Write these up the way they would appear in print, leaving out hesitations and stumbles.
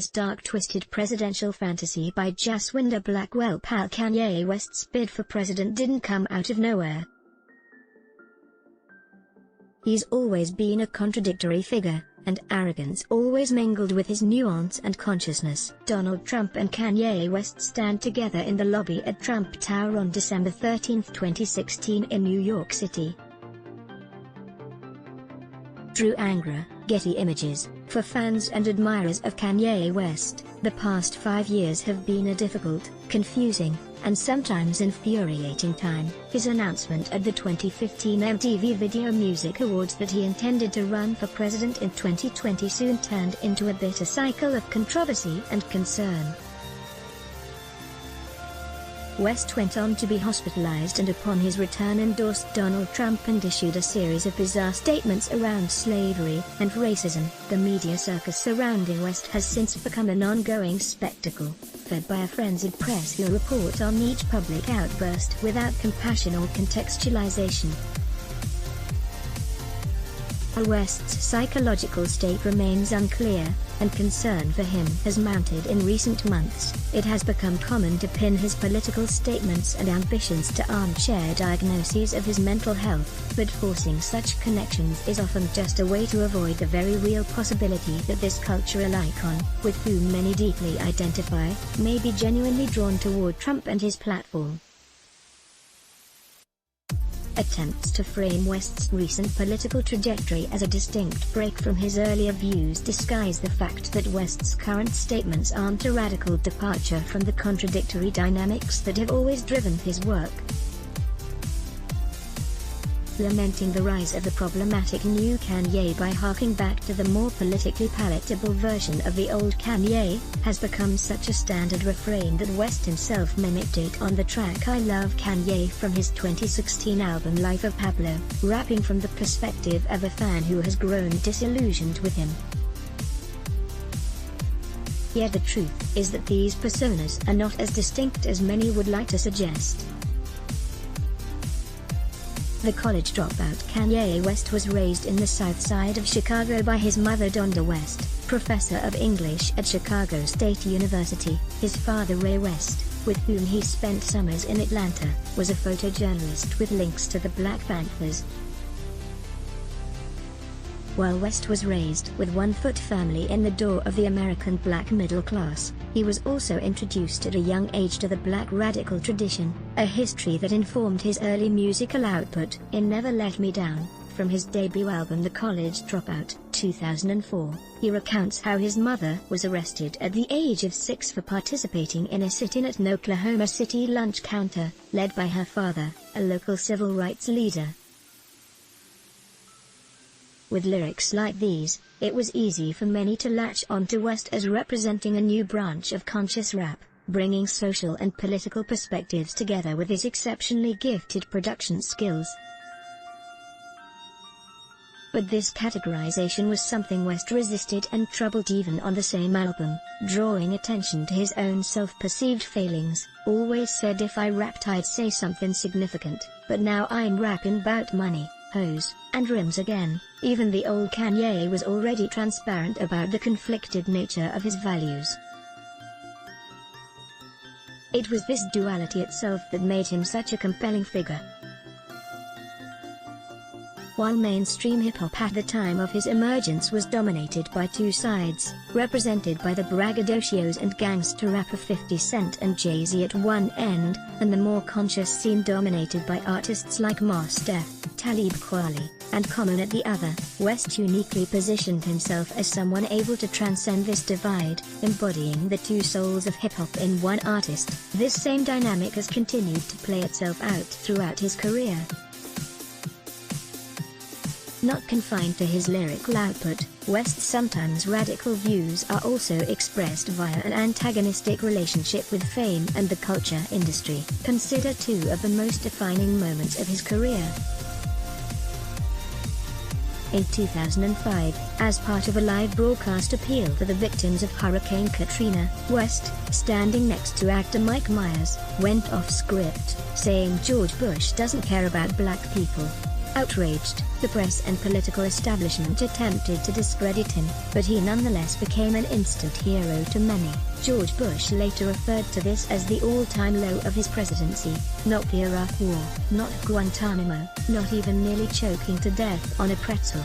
Kanye's dark twisted presidential fantasy by Jaswinder Blackwell pal Kanye West's bid for president didn't come out of nowhere. He's always been a contradictory figure, and arrogance always mingled with his nuance and consciousness. Donald Trump and Kanye West stand together in the lobby at Trump Tower on December 13, 2016 in New York City. Drew Angra, Getty Images. For fans and admirers of Kanye West, the past 5 years have been a difficult, confusing, and sometimes infuriating time. His announcement at the 2015 MTV Video Music Awards that he intended to run for president in 2020 soon turned into a bitter cycle of controversy and concern. West went on to be hospitalized and upon his return endorsed Donald Trump and issued a series of bizarre statements around slavery and racism. The media circus surrounding West has since become an ongoing spectacle, fed by a frenzied press who report on each public outburst without compassion or contextualization. West's psychological state remains unclear, and concern for him has mounted in recent months. It has become common to pin his political statements and ambitions to armchair diagnoses of his mental health, but forcing such connections is often just a way to avoid the very real possibility that this cultural icon, with whom many deeply identify, may be genuinely drawn toward Trump and his platform. Attempts to frame West's recent political trajectory as a distinct break from his earlier views disguise the fact that West's current statements aren't a radical departure from the contradictory dynamics that have always driven his work. Lamenting the rise of the problematic new Kanye by harking back to the more politically palatable version of the old Kanye, has become such a standard refrain that West himself mimicked it on the track I Love Kanye from his 2016 album Life of Pablo, rapping from the perspective of a fan who has grown disillusioned with him. Yet the truth is that these personas are not as distinct as many would like to suggest. The college dropout Kanye West was raised in the south side of Chicago by his mother Donda West, professor of English at Chicago State University. His father Ray West, with whom he spent summers in Atlanta, was a photojournalist with links to the Black Panthers. While West was raised with one foot firmly in the door of the American black middle class, he was also introduced at a young age to the black radical tradition, a history that informed his early musical output. In Never Let Me Down, from his debut album The College Dropout, 2004, he recounts how his mother was arrested at the age of 6 for participating in a sit-in at an Oklahoma City lunch counter, led by her father, a local civil rights leader. With lyrics like these, it was easy for many to latch onto West as representing a new branch of conscious rap, bringing social and political perspectives together with his exceptionally gifted production skills. But this categorization was something West resisted and troubled even on the same album, drawing attention to his own self-perceived failings. Always said if I rapped I'd say something significant, but now I'm rapping 'bout money, hoes, and rims again. Even the old Kanye was already transparent about the conflicted nature of his values. It was this duality itself that made him such a compelling figure. While mainstream hip-hop at the time of his emergence was dominated by two sides, represented by the braggadocios and gangster rapper 50 Cent and Jay-Z at one end, and the more conscious scene dominated by artists like Mos Def, Talib Kweli, and Common at the other, West uniquely positioned himself as someone able to transcend this divide, embodying the two souls of hip-hop in one artist. This same dynamic has continued to play itself out throughout his career. Not confined to his lyrical output, West's sometimes radical views are also expressed via an antagonistic relationship with fame and the culture industry. Consider two of the most defining moments of his career. In 2005, as part of a live broadcast appeal for the victims of Hurricane Katrina, West, standing next to actor Mike Myers, went off script, saying George Bush doesn't care about black people. Outraged, the press and political establishment attempted to discredit him, but he nonetheless became an instant hero to many. George Bush later referred to this as the all-time low of his presidency, not the Iraq War, not Guantanamo, not even nearly choking to death on a pretzel.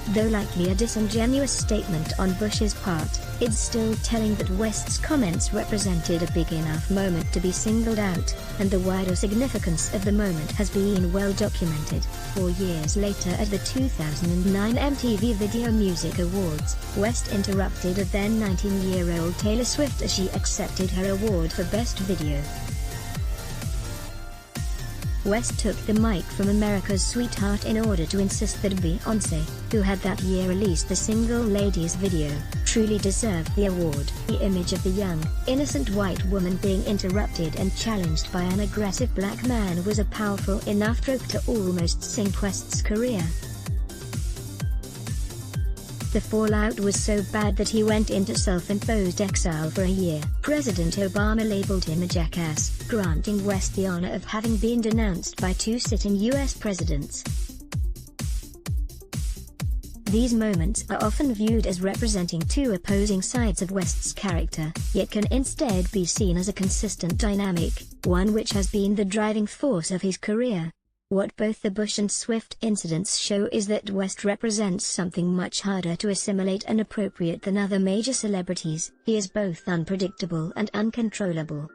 Though likely a disingenuous statement on Bush's part, it's still telling that West's comments represented a big enough moment to be singled out, and the wider significance of the moment has been well documented. 4 years later at the 2009 MTV Video Music Awards, West interrupted a then 19-year-old Taylor Swift as she accepted her award for Best Video. West took the mic from America's Sweetheart in order to insist that Beyoncé, who had that year released the single Ladies video, truly deserved the award. The image of the young, innocent white woman being interrupted and challenged by an aggressive black man was a powerful enough trope to almost sink West's career. The fallout was so bad that he went into self-imposed exile for a year. President Obama labeled him a jackass, granting West the honor of having been denounced by 2 sitting U.S. presidents. These moments are often viewed as representing 2 opposing sides of West's character, yet can instead be seen as a consistent dynamic, one which has been the driving force of his career. What both the Bush and Swift incidents show is that West represents something much harder to assimilate and appropriate than other major celebrities. He is both unpredictable and uncontrollable.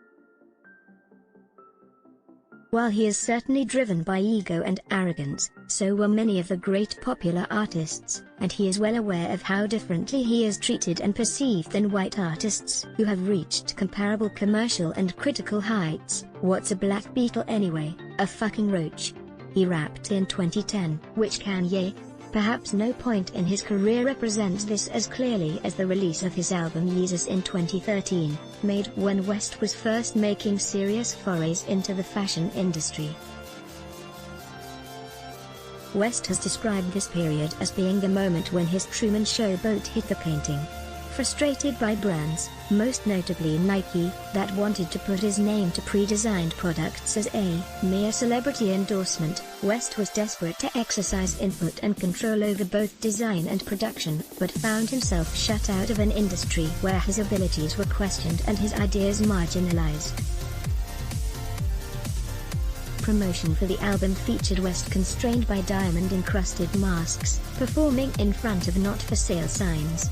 While he is certainly driven by ego and arrogance, so were many of the great popular artists, and he is well aware of how differently he is treated and perceived than white artists who have reached comparable commercial and critical heights. What's a black beetle anyway? A fucking roach. He rapped in 2010, which Kanye, perhaps no point in his career represents this as clearly as the release of his album Yeezus in 2013, made when West was first making serious forays into the fashion industry. West has described this period as being the moment when his Truman Show boat hit the painting. Frustrated by brands, most notably Nike, that wanted to put his name to pre-designed products as a mere celebrity endorsement, West was desperate to exercise input and control over both design and production, but found himself shut out of an industry where his abilities were questioned and his ideas marginalized. Promotion for the album featured West constrained by diamond-encrusted masks, performing in front of not-for-sale signs.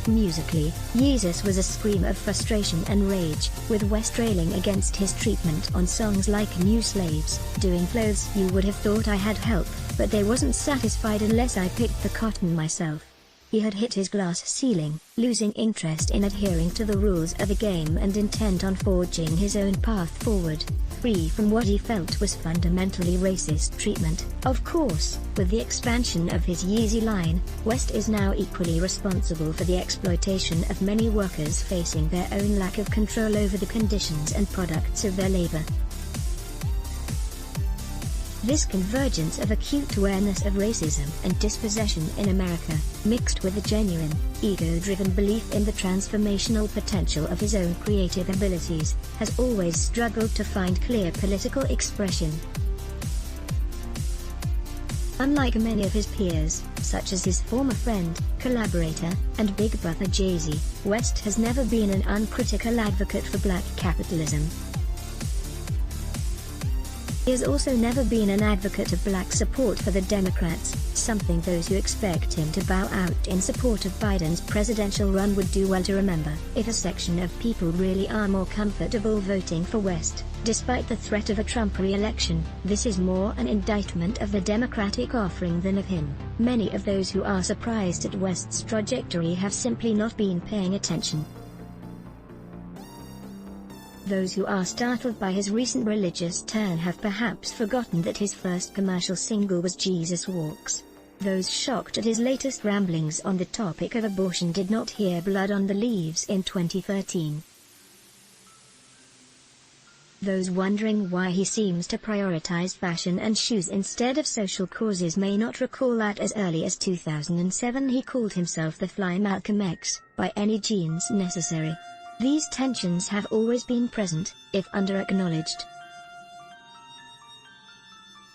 Musically, Yeezus was a scream of frustration and rage, with West railing against his treatment on songs like New Slaves, doing clothes you would have thought I had help, but they wasn't satisfied unless I picked the cotton myself. He had hit his glass ceiling, losing interest in adhering to the rules of the game and intent on forging his own path forward, free from what he felt was fundamentally racist treatment. Of course, with the expansion of his Yeezy line, West is now equally responsible for the exploitation of many workers facing their own lack of control over the conditions and products of their labor. This convergence of acute awareness of racism and dispossession in America, mixed with a genuine, ego-driven belief in the transformational potential of his own creative abilities, has always struggled to find clear political expression. Unlike many of his peers, such as his former friend, collaborator, and big brother Jay-Z, West has never been an uncritical advocate for black capitalism. He has also never been an advocate of black support for the Democrats, something those who expect him to bow out in support of Biden's presidential run would do well to remember. If a section of people really are more comfortable voting for West, despite the threat of a Trump re-election, this is more an indictment of the Democratic offering than of him. Many of those who are surprised at West's trajectory have simply not been paying attention. Those who are startled by his recent religious turn have perhaps forgotten that his first commercial single was Jesus Walks. Those shocked at his latest ramblings on the topic of abortion did not hear Blood on the Leaves in 2013. Those wondering why he seems to prioritize fashion and shoes instead of social causes may not recall that as early as 2007 he called himself the Fly Malcolm X, by any means necessary. These tensions have always been present, if under-acknowledged.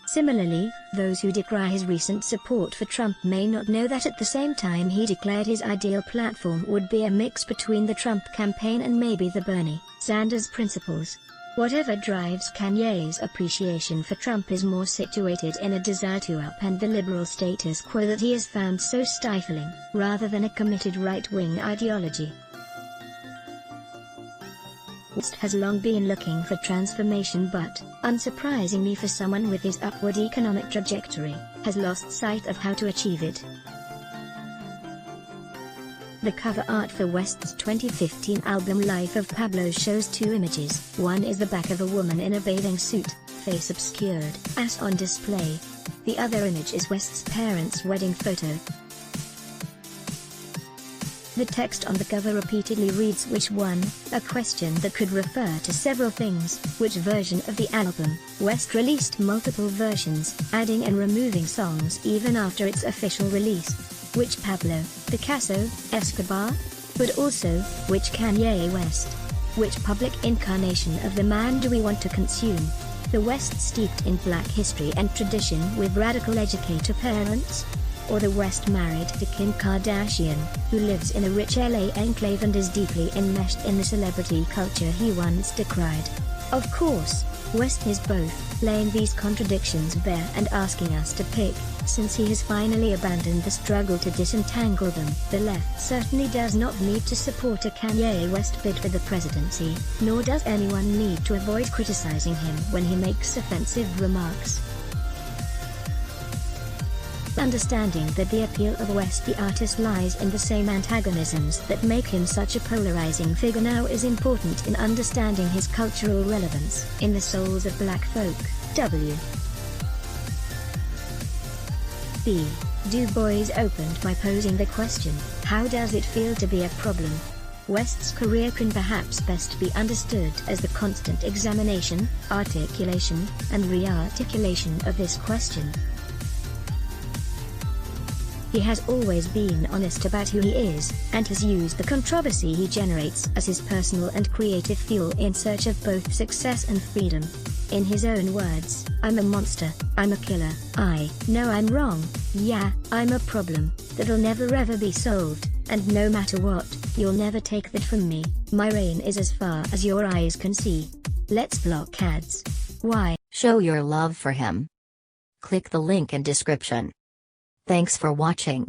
Similarly, those who decry his recent support for Trump may not know that at the same time he declared his ideal platform would be a mix between the Trump campaign and maybe the Bernie Sanders principles. Whatever drives Kanye's appreciation for Trump is more situated in a desire to upend the liberal status quo that he has found so stifling, rather than a committed right-wing ideology. West has long been looking for transformation but, unsurprisingly for someone with his upward economic trajectory, has lost sight of how to achieve it. The cover art for West's 2015 album Life of Pablo shows two images. One is the back of a woman in a bathing suit, face obscured, as on display. The other image is West's parents' wedding photo. The text on the cover repeatedly reads "Which one?", a question that could refer to several things. Which version of the album? West released multiple versions, adding and removing songs even after its official release. Which Pablo, Picasso, Escobar? But also, which Kanye West? Which public incarnation of the man do we want to consume? The West steeped in black history and tradition with radical educator parents? Or the West married to Kim Kardashian, who lives in a rich LA enclave and is deeply enmeshed in the celebrity culture he once decried? Of course, West is both, laying these contradictions bare and asking us to pick, since he has finally abandoned the struggle to disentangle them. The left certainly does not need to support a Kanye West bid for the presidency, nor does anyone need to avoid criticizing him when he makes offensive remarks. Understanding that the appeal of West the artist lies in the same antagonisms that make him such a polarizing figure now is important in understanding his cultural relevance in the souls of black folk. W. B. Du Bois opened by posing the question, how does it feel to be a problem? West's career can perhaps best be understood as the constant examination, articulation, and re-articulation of this question. He has always been honest about who he is, and has used the controversy he generates as his personal and creative fuel in search of both success and freedom. In his own words, "I'm a monster, I'm a killer, I know I'm wrong, yeah, I'm a problem, that'll never ever be solved, and no matter what, you'll never take that from me, my reign is as far as your eyes can see. Let's block ads." Why? Show your love for him. Click the link in description. Thanks for watching.